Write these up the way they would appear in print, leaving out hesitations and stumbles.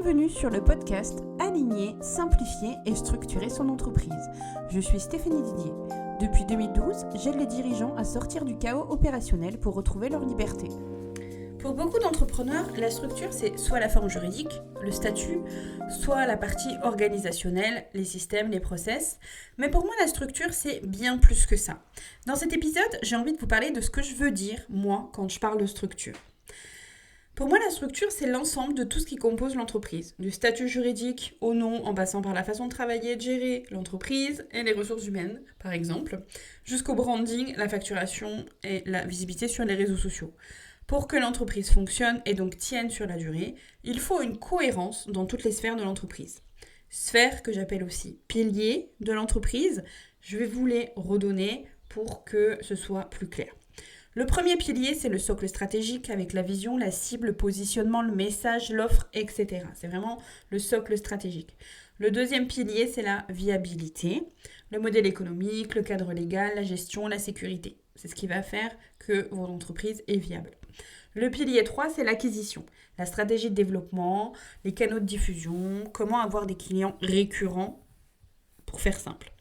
Bienvenue sur le podcast Aligner, simplifier et structurer son entreprise. Je suis Stéphanie Didier. Depuis 2012, j'aide les dirigeants à sortir du chaos opérationnel pour retrouver leur liberté. Pour beaucoup d'entrepreneurs, la structure, c'est soit la forme juridique, le statut, soit la partie organisationnelle, les systèmes, les process. Mais pour moi, la structure, c'est bien plus que ça. Dans cet épisode, j'ai envie de vous parler de ce que je veux dire, moi, quand je parle de structure. Pour moi, la structure, c'est l'ensemble de tout ce qui compose l'entreprise, du statut juridique au nom, en passant par la façon de travailler et de gérer l'entreprise et les ressources humaines, par exemple, jusqu'au branding, la facturation et la visibilité sur les réseaux sociaux. Pour que l'entreprise fonctionne et donc tienne sur la durée, il faut une cohérence dans toutes les sphères de l'entreprise. Sphères que j'appelle aussi piliers de l'entreprise, je vais vous les redonner pour que ce soit plus clair. Le premier pilier, c'est le socle stratégique avec la vision, la cible, le positionnement, le message, l'offre, etc. C'est vraiment le socle stratégique. Le deuxième pilier, c'est la viabilité, le modèle économique, le cadre légal, la gestion, la sécurité. C'est ce qui va faire que votre entreprise est viable. Le pilier 3, c'est l'acquisition, la stratégie de développement, les canaux de diffusion, comment avoir des clients récurrents, pour faire simple.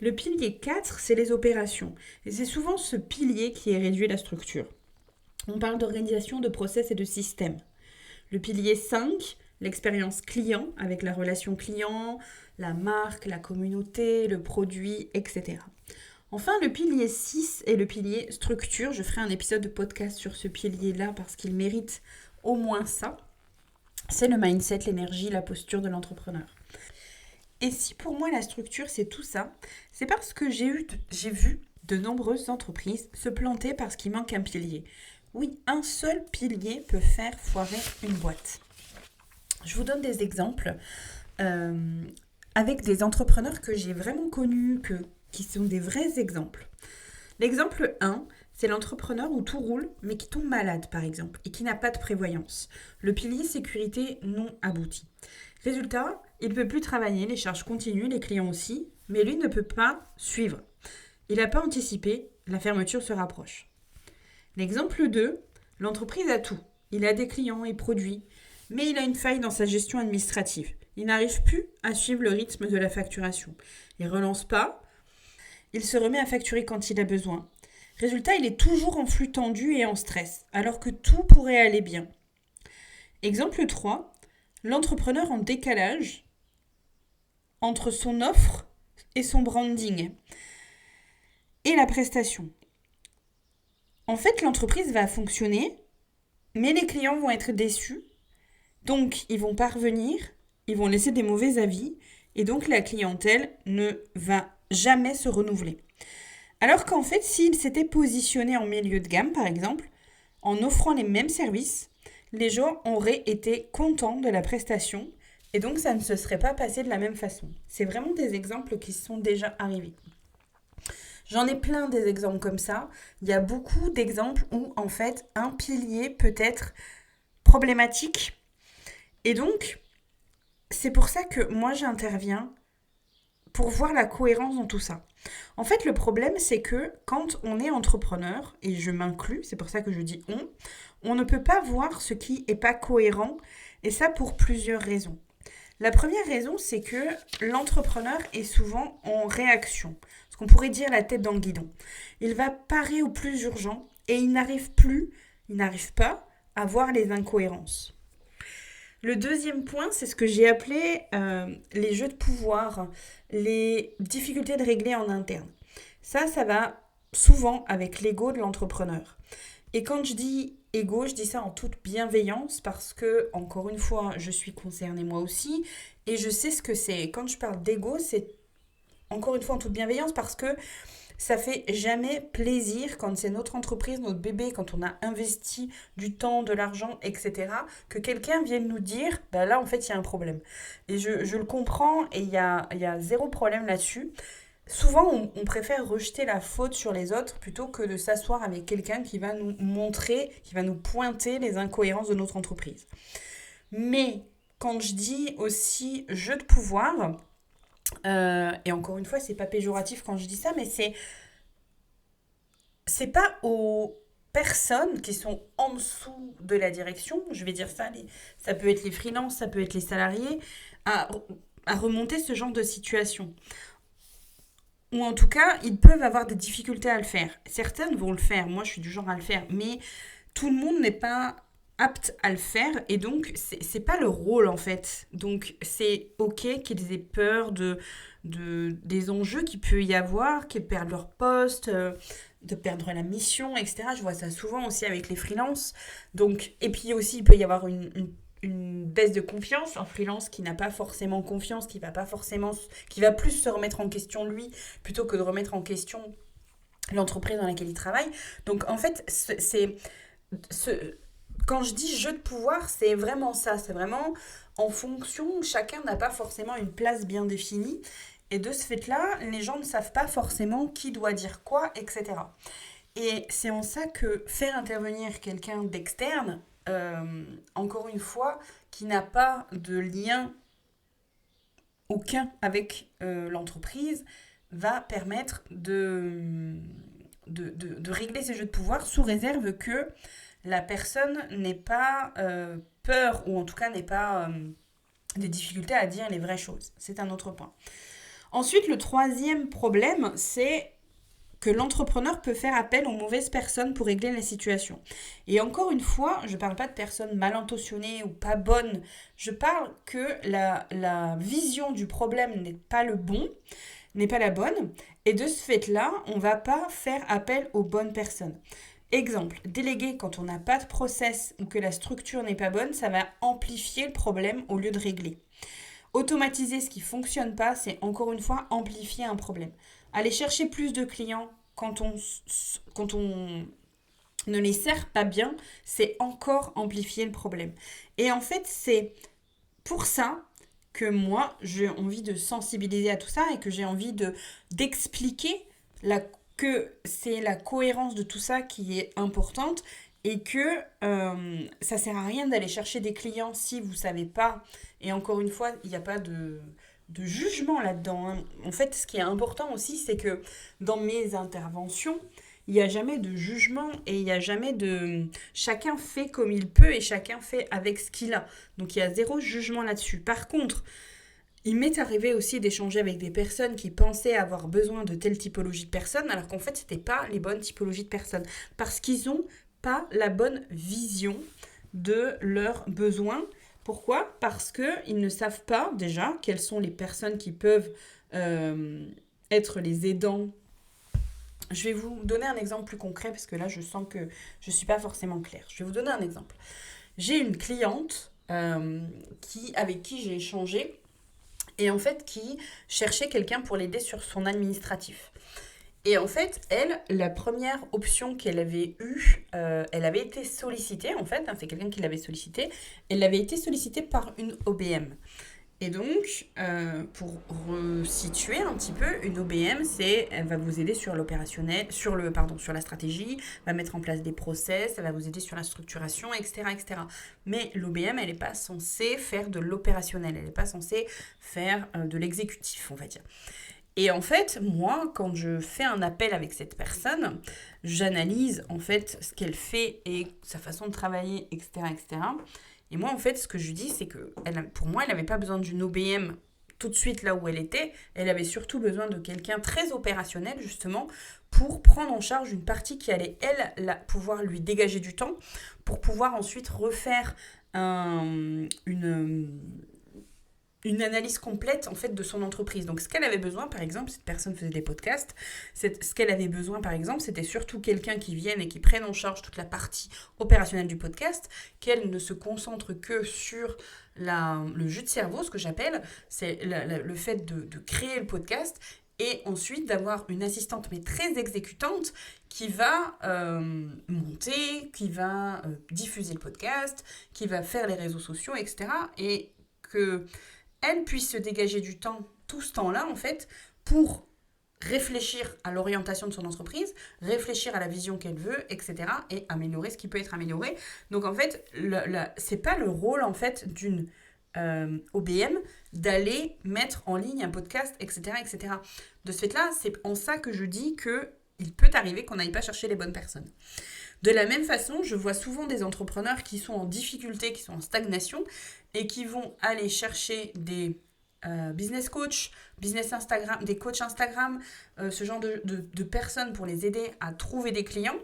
Le pilier 4, c'est les opérations. Et c'est souvent ce pilier qui est réduit à la structure. On parle d'organisation, de process et de système. Le pilier 5, l'expérience client, avec la relation client, la marque, la communauté, le produit, etc. Enfin, le pilier 6 est le pilier structure. Je ferai un épisode de podcast sur ce pilier-là parce qu'il mérite au moins ça. C'est le mindset, l'énergie, la posture de l'entrepreneur. Et si pour moi la structure c'est tout ça, c'est parce que j'ai vu de nombreuses entreprises se planter parce qu'il manque un pilier. Oui, un seul pilier peut faire foirer une boîte. Je vous donne des exemples avec des entrepreneurs que j'ai vraiment connus, qui sont des vrais exemples. L'exemple 1, c'est l'entrepreneur où tout roule mais qui tombe malade par exemple et qui n'a pas de prévoyance. Le pilier sécurité non abouti. Résultat, il ne peut plus travailler, les charges continuent, les clients aussi, mais lui ne peut pas suivre. Il n'a pas anticipé, la fermeture se rapproche. L'exemple 2, l'entreprise a tout. Il a des clients et produits, mais il a une faille dans sa gestion administrative. Il n'arrive plus à suivre le rythme de la facturation. Il ne relance pas, il se remet à facturer quand il a besoin. Résultat, il est toujours en flux tendu et en stress, alors que tout pourrait aller bien. Exemple 3, l'entrepreneur en décalage entre son offre et son branding et la prestation. En fait, l'entreprise va fonctionner, mais les clients vont être déçus, donc ils vont pas revenir, ils vont laisser des mauvais avis, et donc la clientèle ne va jamais se renouveler. Alors qu'en fait, s'il s'était positionné en milieu de gamme, par exemple, en offrant les mêmes services, les gens auraient été contents de la prestation et donc ça ne se serait pas passé de la même façon. C'est vraiment des exemples qui sont déjà arrivés. J'en ai plein des exemples comme ça. Il y a beaucoup d'exemples où en fait un pilier peut être problématique. Et donc c'est pour ça que moi j'interviens pour voir la cohérence dans tout ça. En fait, le problème, c'est que quand on est entrepreneur, et je m'inclus, c'est pour ça que je dis on ne peut pas voir ce qui n'est pas cohérent, et ça pour plusieurs raisons. La première raison, c'est que l'entrepreneur est souvent en réaction, ce qu'on pourrait dire la tête dans le guidon. Il va parer au plus urgent, et il n'arrive pas à voir les incohérences. Le deuxième point, c'est ce que j'ai appelé les jeux de pouvoir, les difficultés de régler en interne. Ça va souvent avec l'ego de l'entrepreneur. Et quand je dis ego, je dis ça en toute bienveillance parce que, encore une fois, je suis concernée moi aussi et je sais ce que c'est. Et quand je parle d'ego, c'est encore une fois en toute bienveillance parce que ça fait jamais plaisir quand c'est notre entreprise, notre bébé, quand on a investi du temps, de l'argent, etc. que quelqu'un vienne nous dire, bah là en fait il y a un problème. Et je le comprends et il y a zéro problème là-dessus. Souvent on préfère rejeter la faute sur les autres plutôt que de s'asseoir avec quelqu'un qui va nous montrer, qui va nous pointer les incohérences de notre entreprise. Mais quand je dis aussi jeu de pouvoir, et encore une fois, c'est pas péjoratif quand je dis ça, mais c'est pas personnes qui sont en dessous de la direction, je vais dire ça, ça peut être les freelances, ça peut être les salariés, à, à remonter ce genre de situation. Ou en tout cas, ils peuvent avoir des difficultés à le faire. Certaines vont le faire, moi je suis du genre à le faire, mais tout le monde n'est pas apte à le faire et donc c'est pas le rôle en fait. Donc c'est ok qu'ils aient peur des enjeux qu'il peut y avoir, qu'ils perdent leur poste, de perdre la mission, etc. Je vois ça souvent aussi avec les freelances. Donc, et puis aussi il peut y avoir une baisse de confiance, un freelance qui n'a pas forcément confiance, qui va plus se remettre en question lui plutôt que de remettre en question l'entreprise dans laquelle il travaille. Donc en fait, ce, quand je dis jeu de pouvoir, c'est vraiment ça. C'est vraiment en fonction, chacun n'a pas forcément une place bien définie. Et de ce fait-là, les gens ne savent pas forcément qui doit dire quoi, etc. Et c'est en ça que faire intervenir quelqu'un d'externe, encore une fois, qui n'a pas de lien aucun avec l'entreprise, va permettre de régler ces jeux de pouvoir sous réserve que la personne n'ait pas peur ou en tout cas n'ait pas des difficultés à dire les vraies choses. C'est un autre point. Ensuite, le troisième problème, c'est que l'entrepreneur peut faire appel aux mauvaises personnes pour régler la situation. Et encore une fois, je ne parle pas de personnes mal intentionnées ou pas bonnes, je parle que la vision du problème n'est pas la bonne, et de ce fait-là, on ne va pas faire appel aux bonnes personnes. Exemple, déléguer quand on n'a pas de process ou que la structure n'est pas bonne, ça va amplifier le problème au lieu de régler. Automatiser ce qui ne fonctionne pas, c'est encore une fois amplifier un problème. Aller chercher plus de clients quand on ne les sert pas bien, c'est encore amplifier le problème. Et en fait, c'est pour ça que moi, j'ai envie de sensibiliser à tout ça et que j'ai envie d'expliquer que c'est la cohérence de tout ça qui est importante et que ça sert à rien d'aller chercher des clients si vous ne savez pas. Et encore une fois, il n'y a pas de jugement là-dedans, hein. En fait, ce qui est important aussi, c'est que dans mes interventions, il n'y a jamais de jugement et il n'y a jamais de... Chacun fait comme il peut et chacun fait avec ce qu'il a. Donc, il y a zéro jugement là-dessus. Par contre, il m'est arrivé aussi d'échanger avec des personnes qui pensaient avoir besoin de telle typologie de personnes, alors qu'en fait, ce n'étaient pas les bonnes typologies de personnes. Parce qu'ils n'ont pas la bonne vision de leurs besoins. Pourquoi ? Parce qu'ils ne savent pas déjà quelles sont les personnes qui peuvent être les aidants. Je vais vous donner un exemple plus concret parce que là, je sens que je ne suis pas forcément claire. Je vais vous donner un exemple. J'ai une cliente avec qui j'ai échangé et en fait qui cherchait quelqu'un pour l'aider sur son administratif. Et en fait, elle, la première option qu'elle avait eue, elle avait été sollicitée, en fait, hein, c'est quelqu'un qui l'avait sollicitée, elle avait été sollicitée par une OBM. Et donc, pour resituer un petit peu, une OBM, elle va vous aider sur l'opérationnel, sur la stratégie, va mettre en place des process, elle va vous aider sur la structuration, etc., etc. Mais l'OBM, elle n'est pas censée faire de l'opérationnel, elle n'est pas censée faire de l'exécutif, on va dire. Et en fait, moi, quand je fais un appel avec cette personne, j'analyse en fait ce qu'elle fait et sa façon de travailler, etc., etc. Et moi, en fait, ce que je dis, c'est que pour moi, elle n'avait pas besoin d'une OBM tout de suite là où elle était. Elle avait surtout besoin de quelqu'un très opérationnel, justement, pour prendre en charge une partie qui allait, pouvoir lui dégager du temps, pour pouvoir ensuite refaire une analyse complète en fait de son entreprise. Donc ce qu'elle avait besoin, par exemple, cette personne faisait des podcasts, ce qu'elle avait besoin, par exemple, c'était surtout quelqu'un qui vienne et qui prenne en charge toute la partie opérationnelle du podcast, qu'elle ne se concentre que sur le jus de cerveau, ce que j'appelle, c'est le fait de créer le podcast et ensuite d'avoir une assistante mais très exécutante qui va monter, qui va diffuser le podcast, qui va faire les réseaux sociaux, etc. Et que elle puisse se dégager du temps, tout ce temps-là, en fait, pour réfléchir à l'orientation de son entreprise, réfléchir à la vision qu'elle veut, etc., et améliorer ce qui peut être amélioré. Donc, en fait, c'est pas le rôle, en fait, d'une OBM d'aller mettre en ligne un podcast, etc., etc. De ce fait-là, c'est en ça que je dis qu'il peut arriver qu'on n'aille pas chercher les bonnes personnes. De la même façon, je vois souvent des entrepreneurs qui sont en difficulté, qui sont en stagnation et qui vont aller chercher des business coach, business Instagram, des coachs Instagram, ce genre de personnes pour les aider à trouver des clients,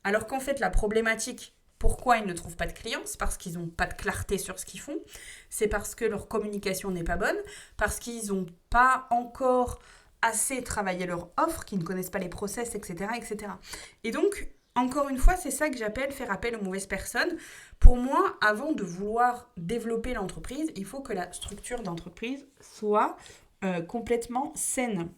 alors qu'en fait la problématique, pourquoi ils ne trouvent pas de clients, c'est parce qu'ils n'ont pas de clarté sur ce qu'ils font, c'est parce que leur communication n'est pas bonne, parce qu'ils n'ont pas encore assez travaillé leur offre, qu'ils ne connaissent pas les process, etc., etc. Et donc, encore une fois, c'est ça que j'appelle faire appel aux mauvaises personnes. Pour moi, avant de vouloir développer l'entreprise, il faut que la structure d'entreprise soit complètement saine.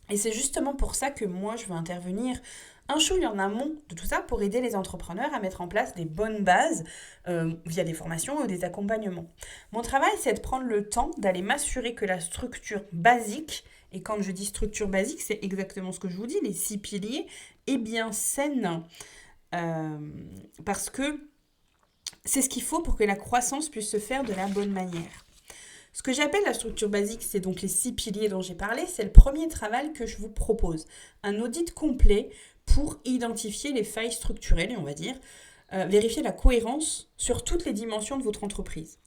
Et c'est justement pour ça que moi, je veux intervenir un chouille en amont de tout ça pour aider les entrepreneurs à mettre en place des bonnes bases via des formations ou des accompagnements. Mon travail, c'est de prendre le temps d'aller m'assurer que la structure basique, et quand je dis structure basique, c'est exactement ce que je vous dis, les 6 piliers, est bien saine. Parce que c'est ce qu'il faut pour que la croissance puisse se faire de la bonne manière. Ce que j'appelle la structure basique, c'est donc les 6 piliers dont j'ai parlé, c'est le premier travail que je vous propose. Un audit complet pour identifier les failles structurelles, on va dire, vérifier la cohérence sur toutes les dimensions de votre entreprise.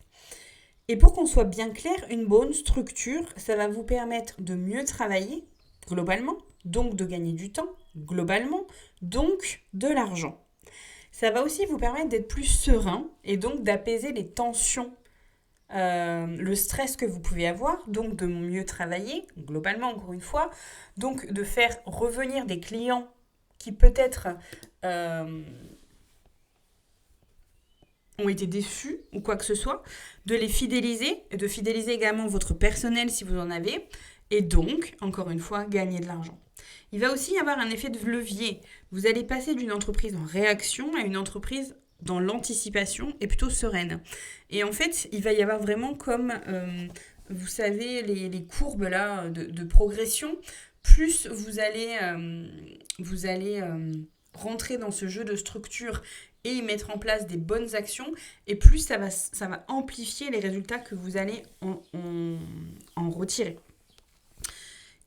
Et pour qu'on soit bien clair, une bonne structure, ça va vous permettre de mieux travailler globalement, donc de gagner du temps globalement, donc de l'argent. Ça va aussi vous permettre d'être plus serein et donc d'apaiser les tensions, le stress que vous pouvez avoir, donc de mieux travailler globalement, encore une fois, donc de faire revenir des clients qui peut-être ont été déçus ou quoi que ce soit, de les fidéliser, et de fidéliser également votre personnel si vous en avez, et donc, encore une fois, gagner de l'argent. Il va aussi y avoir un effet de levier. Vous allez passer d'une entreprise en réaction à une entreprise dans l'anticipation et plutôt sereine. Et en fait, il va y avoir vraiment comme, vous savez, les courbes là de progression. Plus vous allez rentrer dans ce jeu de structure et y mettre en place des bonnes actions, et plus ça va amplifier les résultats que vous allez en retirer.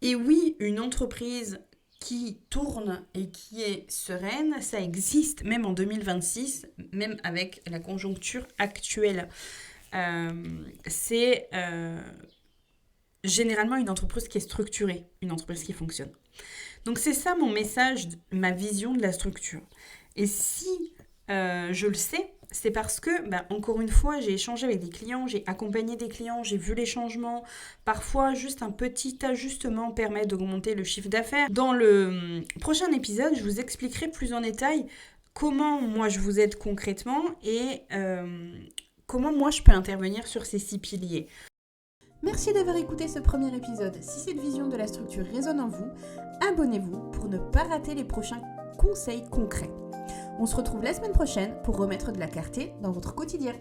Et oui, une entreprise qui tourne et qui est sereine, ça existe même en 2026, même avec la conjoncture actuelle. C'est généralement une entreprise qui est structurée, une entreprise qui fonctionne. Donc c'est ça mon message, ma vision de la structure. Et si je le sais, c'est parce que, encore une fois, j'ai échangé avec des clients, j'ai accompagné des clients, j'ai vu les changements. Parfois, juste un petit ajustement permet d'augmenter le chiffre d'affaires. Dans le prochain épisode, je vous expliquerai plus en détail comment moi je vous aide concrètement et comment moi je peux intervenir sur ces 6 piliers. Merci d'avoir écouté ce premier épisode. Si cette vision de la structure résonne en vous, abonnez-vous pour ne pas rater les prochains conseils concrets. On se retrouve la semaine prochaine pour remettre de la clarté dans votre quotidien.